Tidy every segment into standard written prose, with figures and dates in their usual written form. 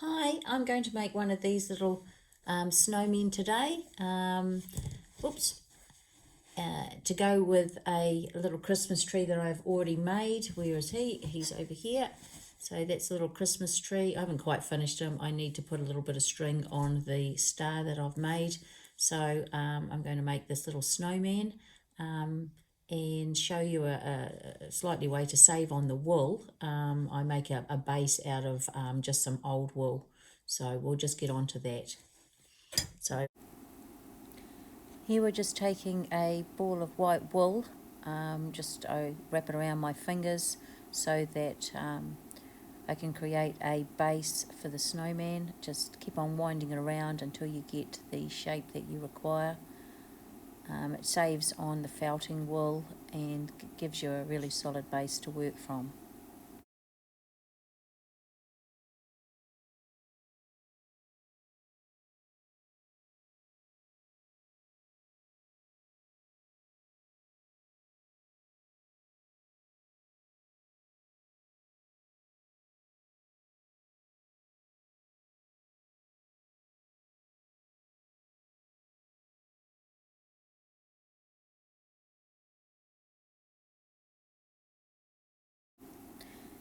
Hi, I'm going to make one of these little snowmen today. To go with a little Christmas tree that I've already made. Where is he? He's over here. So that's a little Christmas tree. I haven't quite finished him. I need to put a little bit of string on the star that I've made. So I'm going to make this little snowman and show you a slightly way to save on the wool. I make a base out of just some old wool. So we'll just get on to that. So here we're just taking a ball of white wool, I wrap it around my fingers so that I can create a base for the snowman. Just keep on winding it around until you get the shape that you require. It saves on the felting wool and gives you a really solid base to work from.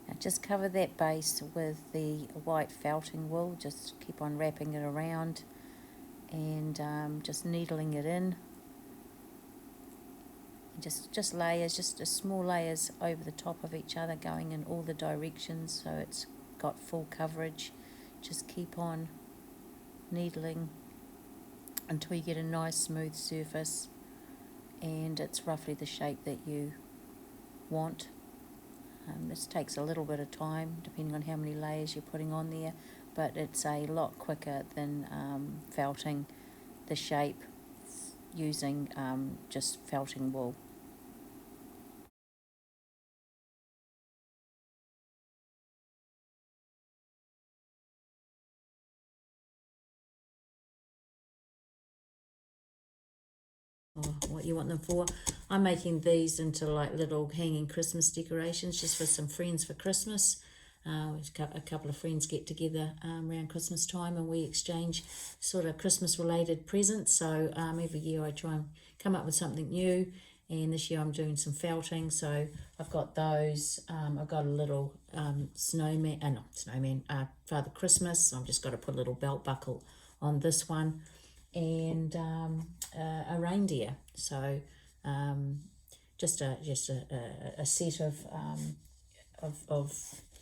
Now just cover that base with the white felting wool. Just keep on wrapping it around and just needling it in. Just layers, just small layers over the top of each other, going in all the directions so it's got full coverage. Just keep on needling until you get a nice smooth surface and it's roughly the shape that you want. This takes a little bit of time depending on how many layers you're putting on there, but it's a lot quicker than felting the shape using just felting wool. Or what you want them for. I'm making these into like little hanging Christmas decorations just for some friends for Christmas. A couple of friends get together around Christmas time and we exchange sort of Christmas related presents. So every year I try and come up with something new, and this year I'm doing some felting. So I've got those. I've got a little Father Christmas. I've just got to put a little belt buckle on this one, and a reindeer. So just a set of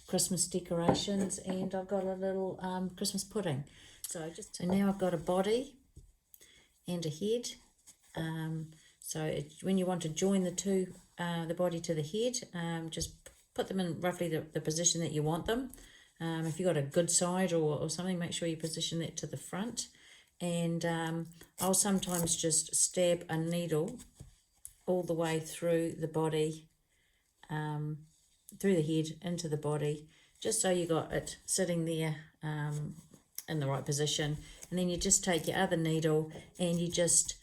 Christmas decorations, and I've got a little Christmas pudding. So now I've got a body and a head. When you want to join the body to the head, just put them in roughly the position that you want them. If you've got a good side or something, make sure you position that to the front. And I'll sometimes just stab a needle all the way through the body, through the head into the body, just so you got it sitting there in the right position. And then you just take your other needle and you just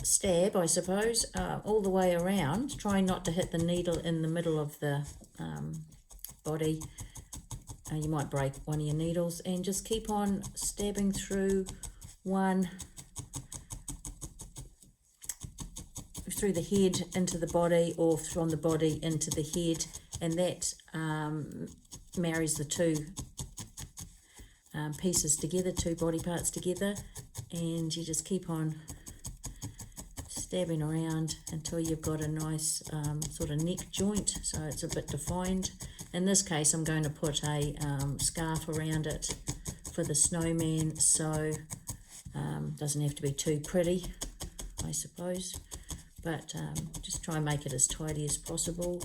stab, I suppose, all the way around, trying not to hit the needle in the middle of the body. You might break one of your needles, and just keep on stabbing through through the head into the body, or from the body into the head, and that marries the two pieces together, two body parts together, and you just keep on stabbing around until you've got a nice sort of neck joint, so it's a bit defined. In this case, I'm going to put a scarf around it for the snowman, so doesn't have to be too pretty, I suppose, but just try and make it as tidy as possible,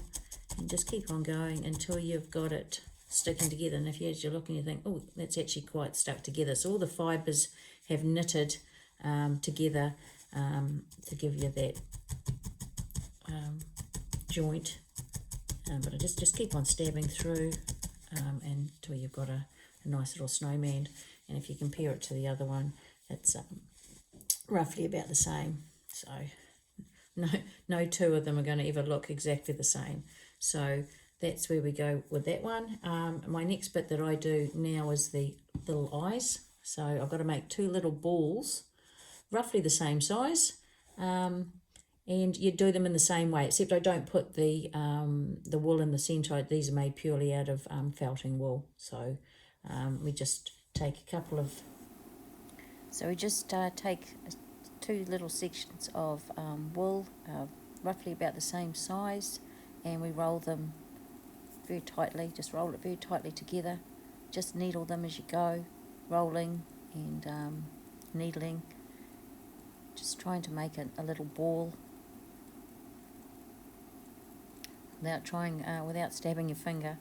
and just keep on going until you've got it sticking together. And if as you're looking, you think, oh, that's actually quite stuck together, so all the fibres have knitted together to give you that joint. But I just keep on stabbing through until you've got a nice little snowman. And if you compare it to the other one, it's roughly about the same. So no two of them are going to ever look exactly the same. So that's where we go with that one. My next bit that I do now is the little eyes. So I've got to make 2 little balls, roughly the same size, and you do them in the same way, except I don't put the wool in the centre. These are made purely out of felting wool. So we just take a couple of... So we just take 2 little sections of wool, roughly about the same size, and we roll them very tightly. Just roll it very tightly together. Just needle them as you go, rolling and needling. Just trying to make a little ball without stabbing your finger,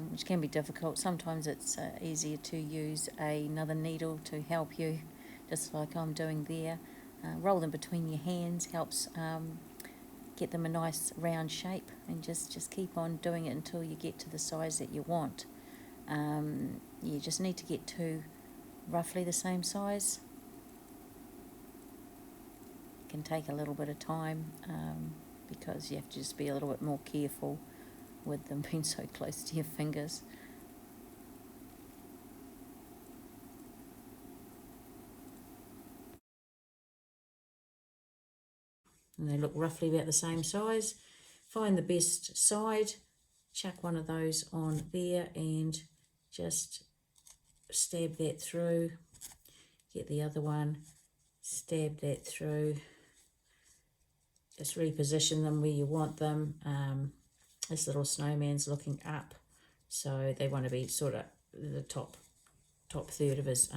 which can be difficult. Sometimes it's easier to use another needle to help you, just like I'm doing there. Roll them between your hands helps get them a nice round shape, and just keep on doing it until you get to the size that you want. You just need to get 2 roughly the same size. It can take a little bit of time because you have to just be a little bit more careful with them being so close to your fingers. And they look roughly about the same size. Find the best side, chuck one of those on there and just stab that through. Get the other one, stab that through. Just reposition them where you want them. This little snowman's looking up, so they want to be sort of the top third of his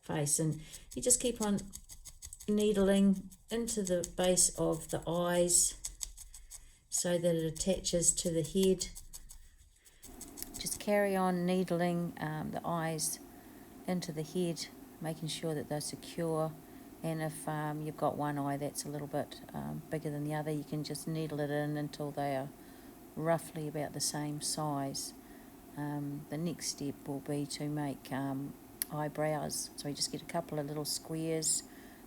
face, and you just keep on needling into the base of the eyes so that it attaches to the head. Just carry on needling the eyes into the head, making sure that they're secure. And if you've got one eye that's a little bit bigger than the other, you can just needle it in until they are roughly about the same size. The next step will be to make eyebrows. So you just get a couple of little squares,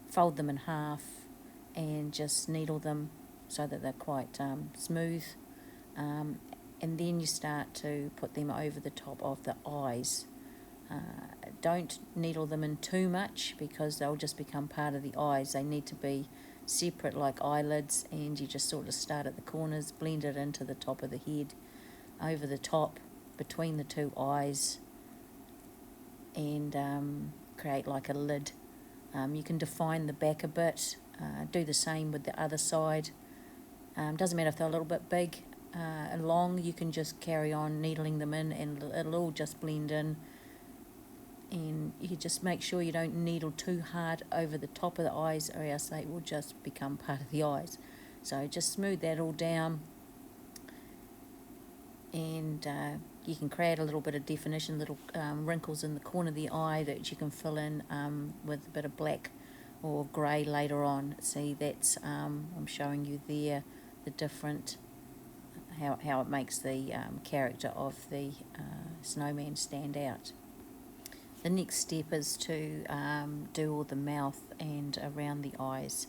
fold them in half, and just needle them so that they're quite smooth. And then you start to put them over the top of the eyes. Don't needle them in too much because they'll just become part of the eyes. They need to be separate like eyelids, and you just sort of start at the corners, blend it into the top of the head, over the top, between the 2 eyes, and create like a lid. You can define the back a bit, do the same with the other side. Doesn't matter if they're a little bit big and long, you can just carry on needling them in and it'll all just blend in. And you just make sure you don't needle too hard over the top of the eyes, or else they will just become part of the eyes. So just smooth that all down, and you can create a little bit of definition, little wrinkles in the corner of the eye that you can fill in with a bit of black or grey later on. See, that's I'm showing you there the different, how it makes the character of the snowman stand out. The next step is to do all the mouth and around the eyes.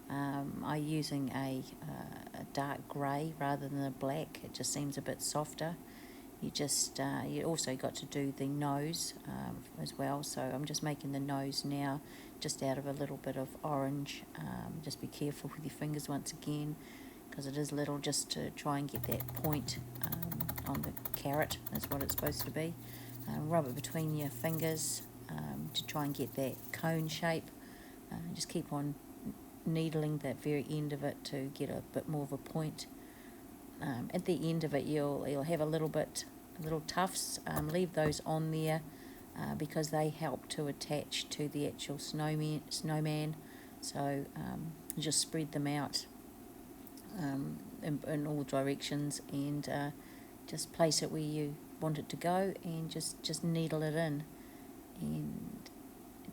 I'm using a dark grey rather than a black. It just seems a bit softer. You also got to do the nose as well. So I'm just making the nose now just out of a little bit of orange. Just be careful with your fingers once again, because it is little, just to try and get that point on the carrot. That's what it's supposed to be. Rub it between your fingers to try and get that cone shape. Just keep on needling that very end of it to get a bit more of a point. At the end of it, you'll have a little tufts. Leave those on there because they help to attach to the actual snowman. So just spread them out in all directions, and just place it where you want it to go, and just needle it in. And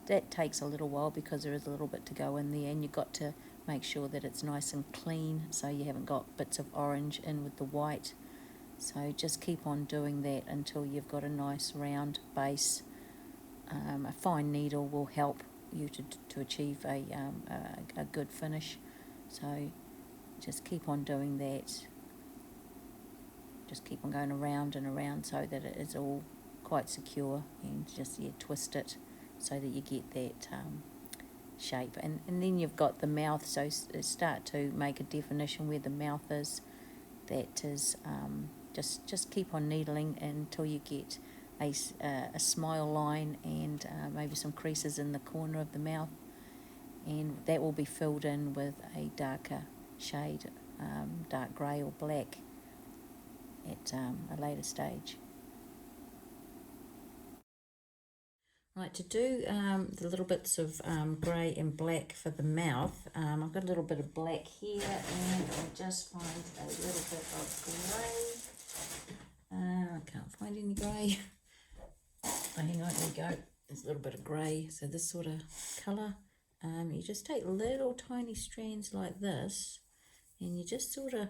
that takes a little while because there is a little bit to go in there, and you've got to make sure that it's nice and clean so you haven't got bits of orange in with the white. So just keep on doing that until you've got a nice round base. A fine needle will help you to achieve a good finish. So just keep on doing that. just keep on going around and around so that it is all quite secure, and just twist it so that you get that shape. And then you've got the mouth, so start to make a definition where the mouth is. That is just keep on needling until you get a smile line and maybe some creases in the corner of the mouth, and that will be filled in with a darker shade, dark grey or black at a later stage. Right, to do the little bits of grey and black for the mouth, I've got a little bit of black here, and I'll just find a little bit of grey. I can't find any grey. Oh, hang on, here we go. There's a little bit of grey, so this sort of colour. You just take little tiny strands like this, and you just sort of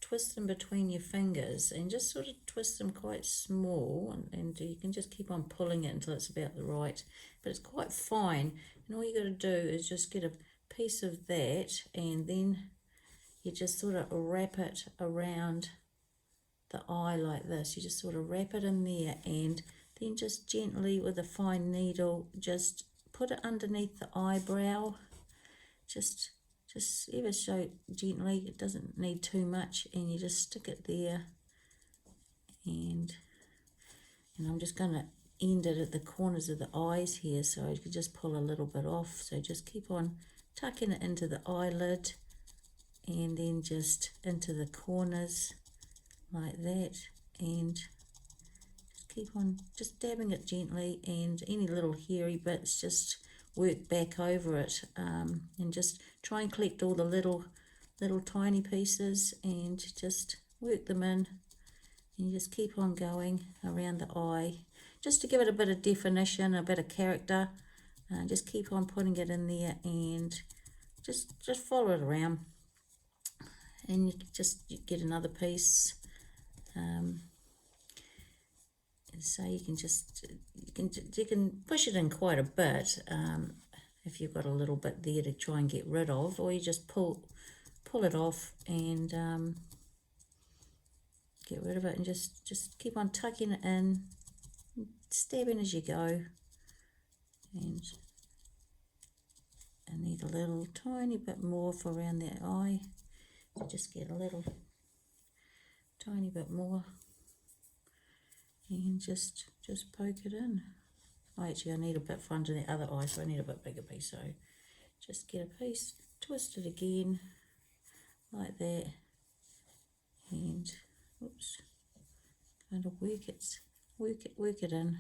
twist them between your fingers, and just sort of twist them quite small, and you can just keep on pulling it until it's about the right, but it's quite fine. And all you got to do is just get a piece of that, and then you just sort of wrap it around the eye like this. You just sort of wrap it in there, and then just gently with a fine needle just put it underneath the eyebrow, just ever so gently. It doesn't need too much, and you just stick it there, and I'm just going to end it at the corners of the eyes here, so you could just pull a little bit off. So just keep on tucking it into the eyelid, and then just into the corners like that, and just keep on just dabbing it gently, and any little hairy bits just work back over it, and just try and collect all the little tiny pieces and just work them in, and you just keep on going around the eye just to give it a bit of definition, a bit of character, and just keep on putting it in there, and just follow it around, and you get another piece. And so you can push it in quite a bit, if you've got a little bit there to try and get rid of, or you just pull it off and get rid of it, and just keep on tucking it in, stabbing as you go, and I need a little tiny bit more for around that eye, so just get a little tiny bit more, and just poke it in. I need a bit for under the other eye, so I need a bit bigger piece, so just get a piece, twist it again like that, and oops, kind of work it in.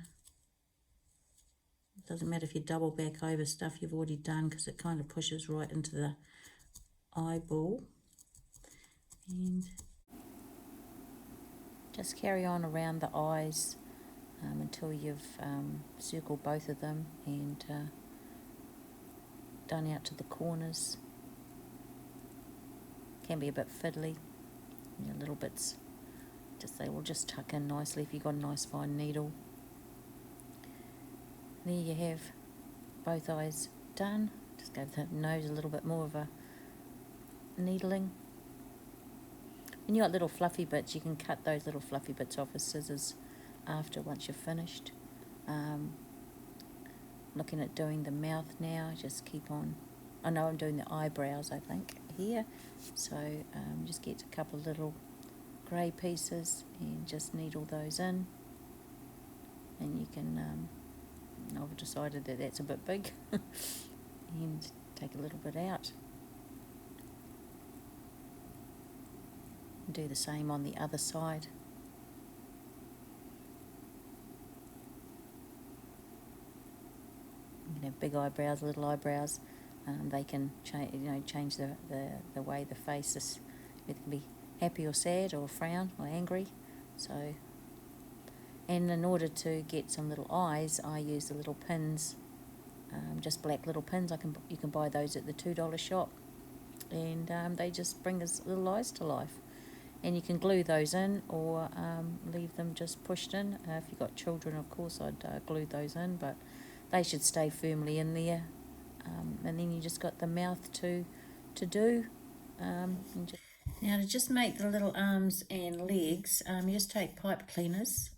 It doesn't matter if you double back over stuff you've already done, because it kind of pushes right into the eyeball. And just carry on around the eyes until you've circled both of them, and done out to the corners. Can be a bit fiddly, little bits, they will just tuck in nicely if you've got a nice fine needle. There you have both eyes done. Just give the nose a little bit more of a needling. When you've got little fluffy bits, you can cut those little fluffy bits off with scissors after, once you're finished. Looking at doing the mouth now, just keep on. I know I'm doing the eyebrows, I think, here. So just get a couple of little grey pieces and just needle those in. And you can, I've decided that that's a bit big, and take a little bit out. Do the same on the other side. You can have big eyebrows, little eyebrows. They can change the way the face is. It can be happy or sad or frown or angry. So, and in order to get some little eyes, I use the little pins, just black little pins. You can buy those at the $2 shop, and they just bring us little eyes to life. And you can glue those in, or leave them just pushed in. If you've got children, of course, I'd glue those in, but they should stay firmly in there. And then you just got the mouth to do. Now to just make the little arms and legs, you just take pipe cleaners,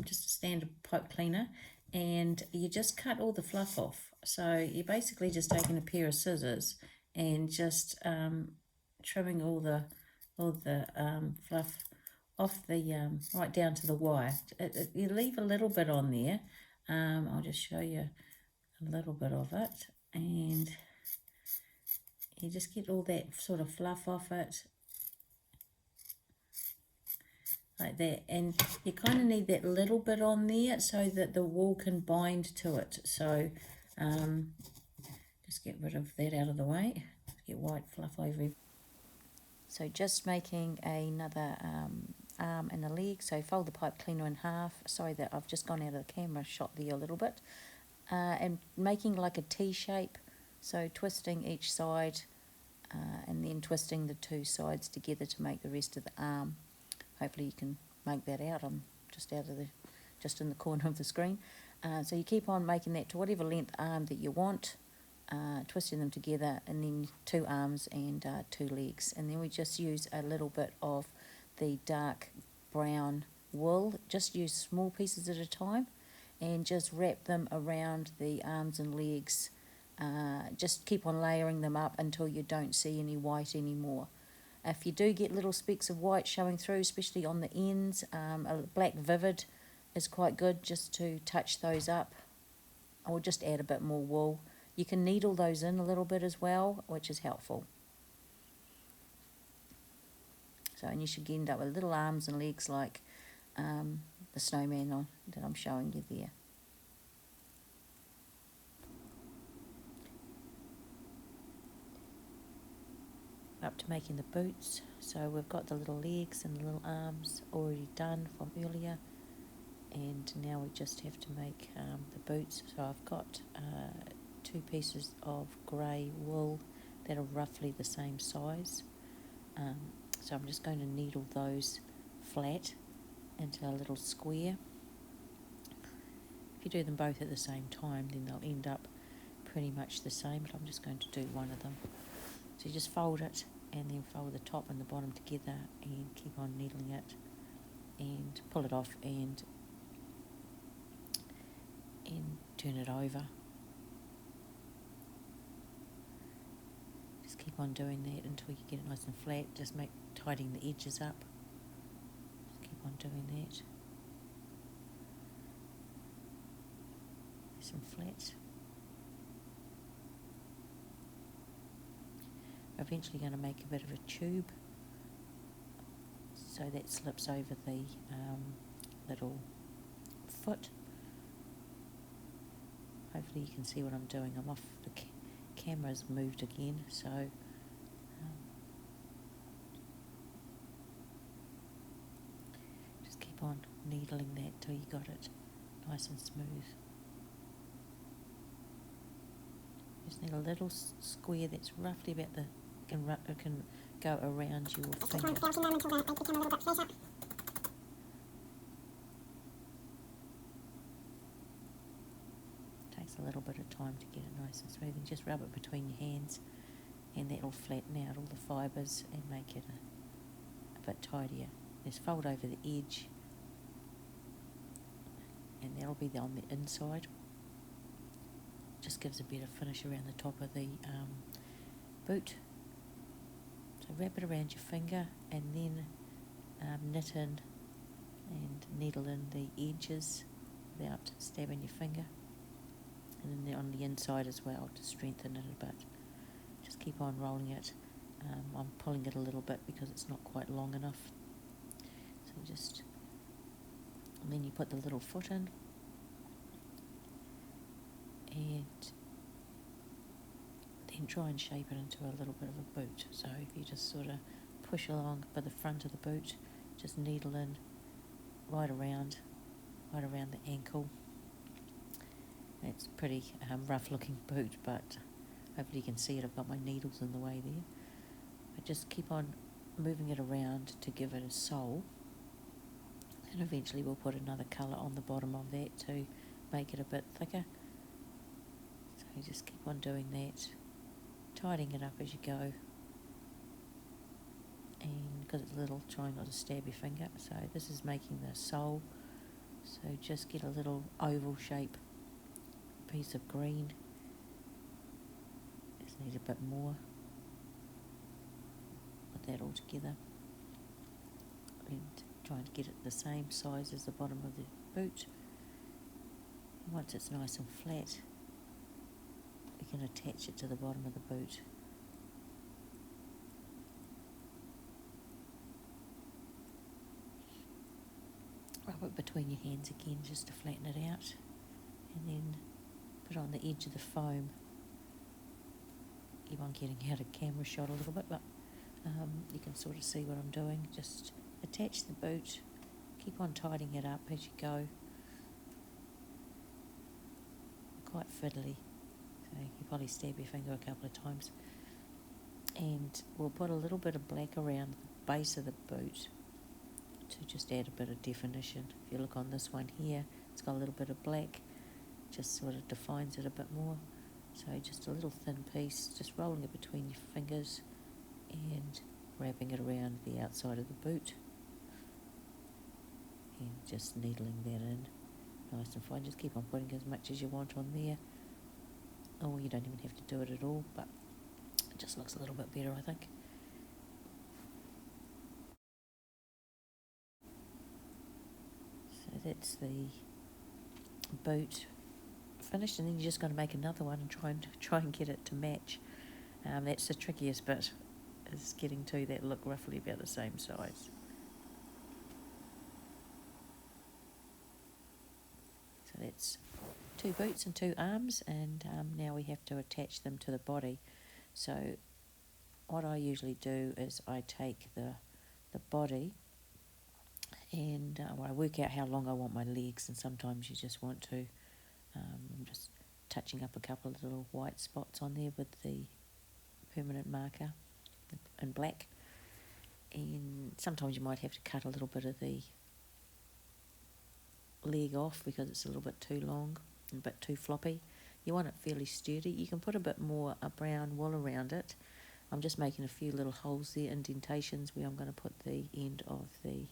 just a standard pipe cleaner, and you just cut all the fluff off. So you're basically just taking a pair of scissors and just trimming all the fluff off the right down to the wire. You leave a little bit on there. I'll just show you a little bit of it, and you just get all that sort of fluff off it like that, and you kind of need that little bit on there so that the wool can bind to it. So just get rid of that out of the way, get white fluff over everything. So just making another arm and a leg. So fold the pipe cleaner in half. Sorry that I've just gone out of the camera shot there a little bit. And making like a T shape. So twisting each side and then twisting the two sides together to make the rest of the arm. Hopefully you can make that out. I'm just in the corner of the screen. So you keep on making that to whatever length arm that you want. Twisting them together, and then two arms and two legs, and then we just use a little bit of the dark brown wool. Just use small pieces at a time and just wrap them around the arms and legs. Just keep on layering them up until you don't see any white anymore. If you do get little specks of white showing through, especially on the ends, a black vivid is quite good just to touch those up, or just add a bit more wool. You can needle those in a little bit as well, which is helpful. So, and you should end up with little arms and legs like the snowman that I'm showing you there. Up to making the boots. So we've got the little legs and the little arms already done from earlier, and now we just have to make the boots. So I've got two pieces of grey wool that are roughly the same size. So I'm just going to needle those flat into a little square. If you do them both at the same time, then they'll end up pretty much the same, but I'm just going to do one of them. So you just fold it and then fold the top and the bottom together and keep on needling it and pull it off and turn it over. Just keep on doing that until you get it nice and flat. Just tidying the edges up. Just keep on doing that. Nice and flat. We're eventually going to make a bit of a tube so that slips over the little foot. Hopefully you can see what I'm doing. I'm off, the camera's moved again, so just keep on needling that till you got it nice and smooth. Just need a little square that's roughly about can go around your finger. Takes a little bit of time to get it nice and smooth, and just rub it between your hands, and that will flatten out all the fibres and make it a bit tidier. Just fold over the edge, and that'll be on the inside. Just gives a better finish around the top of the boot. So wrap it around your finger and then knit in and needle in the edges without stabbing your finger, and then on the inside as well to strengthen it a bit. Just keep on rolling it. I'm pulling it a little bit because it's not quite long enough. So and then you put the little foot in, and then try and shape it into a little bit of a boot. So if you just sort of push along by the front of the boot, just needle in right around the ankle. It's a pretty rough looking boot, but hopefully you can see it. I've got my needles in the way there. But just keep on moving it around to give it a sole, and eventually we'll put another colour on the bottom of that to make it a bit thicker. So you just keep on doing that, tidying it up as you go. and because it's little, try not to stab your finger. So this is making the sole, so just get a little oval shape piece of green. Just need a bit more. Put that all together and trying to get it the same size as the bottom of the boot. Once it's nice and flat, we can attach it to the bottom of the boot. Rub it between your hands again just to flatten it out, and then put on the edge of the foam. Keep on getting out of camera shot a little bit, but you can sort of see what I'm doing. Just attach the boot, keep on tidying it up as you go. Quite fiddly, so you probably stab your finger a couple of times. And we'll put a little bit of black around the base of the boot to just add a bit of definition. If you look on this one here, it's got a little bit of black, just sort of defines it a bit more. So just a little thin piece, just rolling it between your fingers and wrapping it around the outside of the boot and just needling that in nice and fine. Just keep on putting as much as you want on there, or you don't even have to do it at all, but it just looks a little bit better, I think. So that's the boot finished, and then you're just going to make another one and try and get it to match. That's the trickiest bit, is getting two that look roughly about the same size. So that's 2 boots and 2 arms, and now we have to attach them to the body. So what I usually do is I take the body and I work out how long I want my legs, and sometimes you just want to, I'm just touching up a couple of little white spots on there with the permanent marker in black, and sometimes you might have to cut a little bit of the leg off because it's a little bit too long, a bit too floppy. You want it fairly sturdy. You can put a bit more brown wool around it. I'm just making a few little holes there, indentations, where I'm going to put the end of the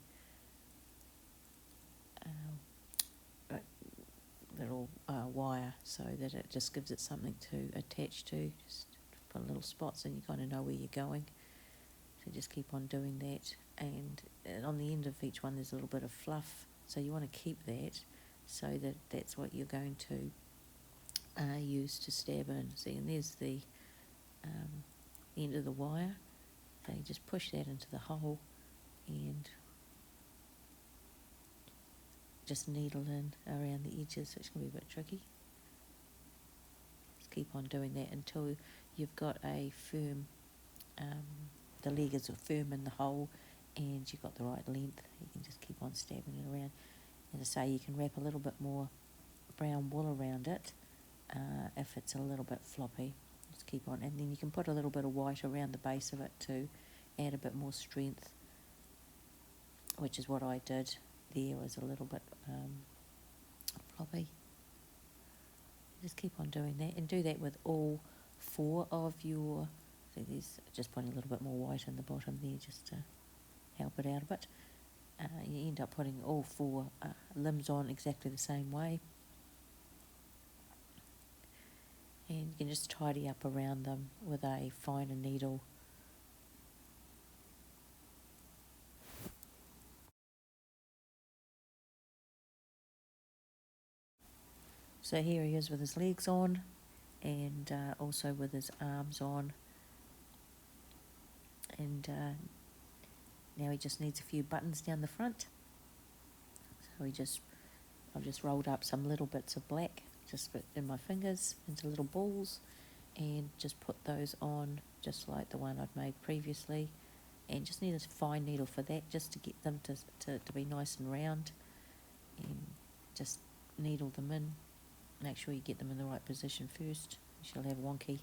little wire, so that it just gives it something to attach to. Just put little spots and you kind of know where you're going. So just keep on doing that, and on the end of each one there's a little bit of fluff, so you want to keep that, so that that's what you're going to use to stab in. See, and there's the end of the wire, so you just push that into the hole and just needle in around the edges, so it's going to be a bit tricky. Just keep on doing that until you've got a firm, the leg is firm in the hole and you've got the right length. You can just keep on stabbing it around. As I say, you can wrap a little bit more brown wool around it if it's a little bit floppy. Just keep on, and then you can put a little bit of white around the base of it to add a bit more strength, which is what I did. There was a little bit floppy. Just keep on doing that, and do that with all 4 of your, so there's just putting a little bit more white in the bottom there just to help it out a bit. You end up putting all 4 limbs on exactly the same way, and you can just tidy up around them with a finer needle. So here he is with his legs on, and also with his arms on, and now he just needs a few buttons down the front. So I've just rolled up some little bits of black just in my fingers into little balls, and just put those on just like the one I'd made previously, and just need a fine needle for that, just to get them to be nice and round, and just needle them in. Make sure you get them in the right position first. She'll have wonky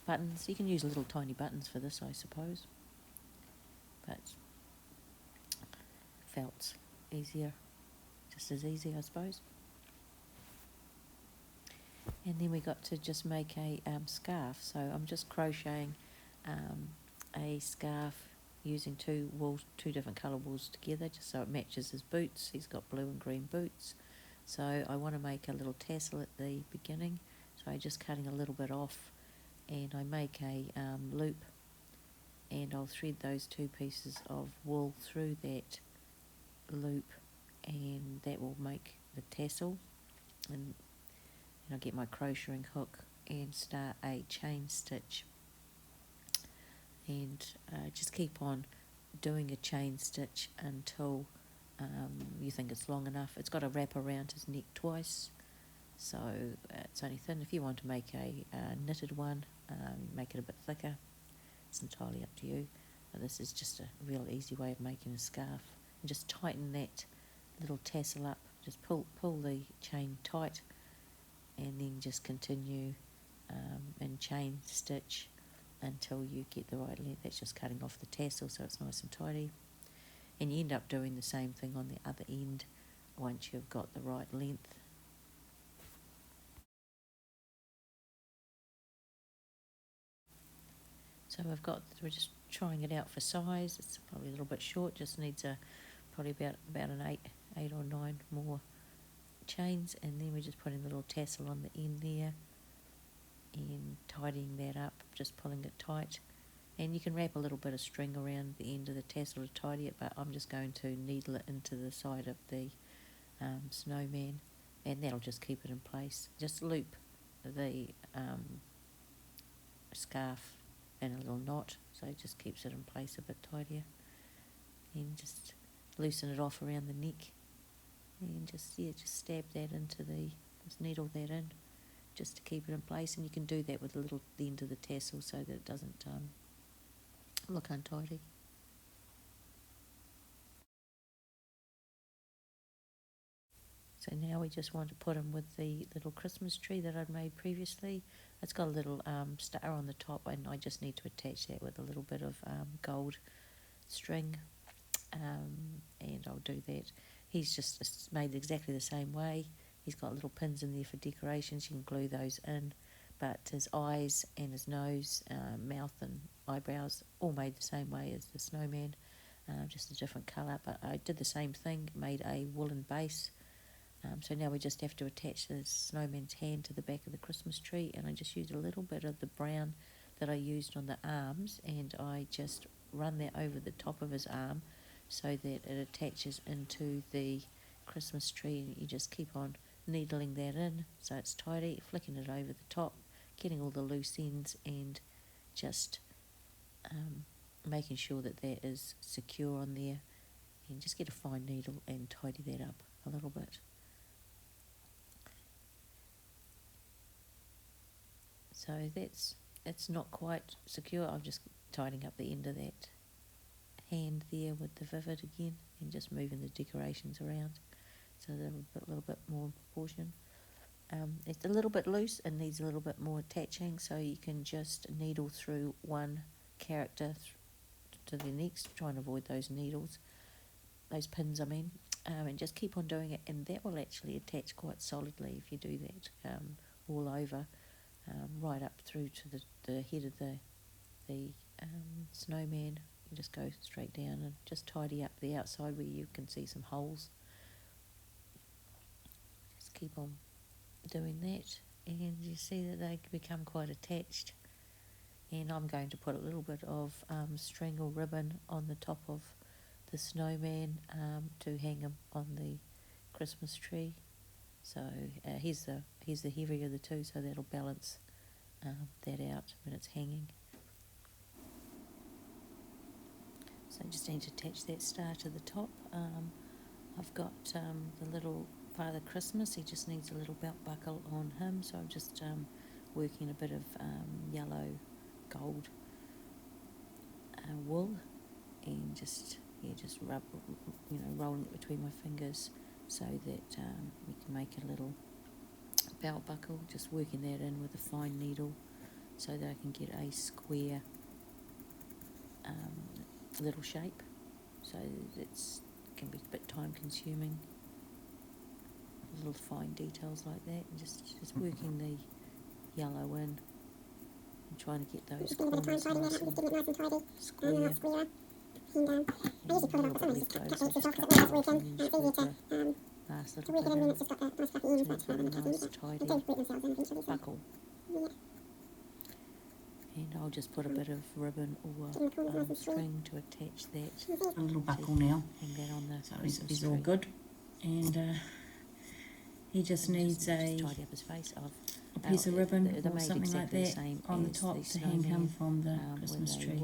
buttons. You can use little tiny buttons for this, I suppose, but felt's easier, just as easy, I suppose. And then we got to just make a scarf. So I'm just crocheting a scarf using two different colour wools together, just so it matches his boots. He's got blue and green boots, so I want to make a little tassel at the beginning, so I'm just cutting a little bit off, and I make a loop, and I'll thread those two pieces of wool through that loop, and that will make the tassel. And I'll get my crocheting hook and start a chain stitch, and just keep on doing a chain stitch until you think it's long enough. It's got to wrap around his neck twice, so it's only thin. If you want to make a knitted one, make it a bit thicker. It's entirely up to you, but this is just a real easy way of making a scarf. And just tighten that little tassel up, just pull the chain tight, and then just continue and chain stitch until you get the right length. That's just cutting off the tassel so it's nice and tidy, and you end up doing the same thing on the other end once you've got the right length. So we're just trying it out for size. It's probably a little bit short, just needs probably about an 8 or 9 more chains, and then we're just putting the little tassel on the end there and tidying that up, just pulling it tight. And you can wrap a little bit of string around the end of the tassel to tidy it, but I'm just going to needle it into the side of the snowman, and that'll just keep it in place. Just loop the scarf in a little knot, so it just keeps it in place a bit tidier. And just loosen it off around the neck, and just stab that into just needle that in, just to keep it in place. And you can do that with the end of the tassel so that it doesn't look untidy. So now we just want to put them with the little Christmas tree that I'd made previously. It's got a little star on the top, and I just need to attach that with a little bit of gold string, and I'll do that. He's just made exactly the same way. He's got little pins in there for decorations. You can glue those in, but his eyes and his nose, mouth and eyebrows all made the same way as the snowman, just a different colour. But I did the same thing, made a woolen base. So now we just have to attach the snowman's hand to the back of the Christmas tree, and I just used a little bit of the brown that I used on the arms, and I just run that over the top of his arm so that it attaches into the Christmas tree, and you just keep on needling that in so it's tidy, flicking it over the top, getting all the loose ends, and just making sure that that is secure on there, and just get a fine needle and tidy that up a little bit. So it's not quite secure. I'm just tidying up the end of that hand there with the vivid again, and just moving the decorations around so they're a little bit more in proportion. It's a little bit loose and needs a little bit more attaching, so you can just needle through one character to the next, try and avoid those needles, those pins I mean, and just keep on doing it, and that will actually attach quite solidly if you do that all over. Right up through to the head of the snowman. You just go straight down and just tidy up the outside where you can see some holes. Just keep on doing that, and you see that they become quite attached. And I'm going to put a little bit of string or ribbon on the top of the snowman to hang him on the Christmas tree. So he's the heavier of the two, so that'll balance that out when it's hanging. So I just need to attach that star to the top. I've got the little Father Christmas. He just needs a little belt buckle on him, so I'm just working a bit of yellow gold wool, and just rolling it between my fingers so that we can make a little belt buckle, just working that in with a fine needle so that I can get a square little shape. So it can be a bit time consuming, little fine details like that, and just working the yellow in and trying to get those corners nice and square. And I usually pull it off, but sometimes just cut the extra off because it really does work in. It's easier to work it in when it's just got the nice fluffy ends like rather than the cutting, but they do work themselves in eventually. So. buckle. Yeah. And I'll just put a bit of ribbon or string to attach that. A little buckle now. Hang that on the He's all good. And he just needs a tidy up his face. piece of ribbon or something like that on the top to hang him from the Christmas tree.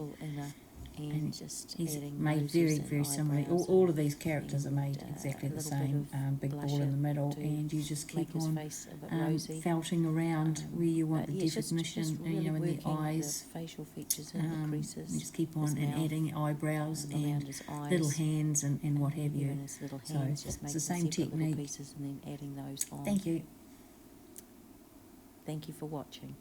And just he's made very similarly. All of these characters are made exactly the same. Big ball in the middle, and you just keep on felting around where you want the definition, really in the eyes. The facial features and the creases. You just keep on and adding eyebrows and little hands and what have you. So it's the same technique. Pieces and then adding those on. Thank you. Thank you for watching.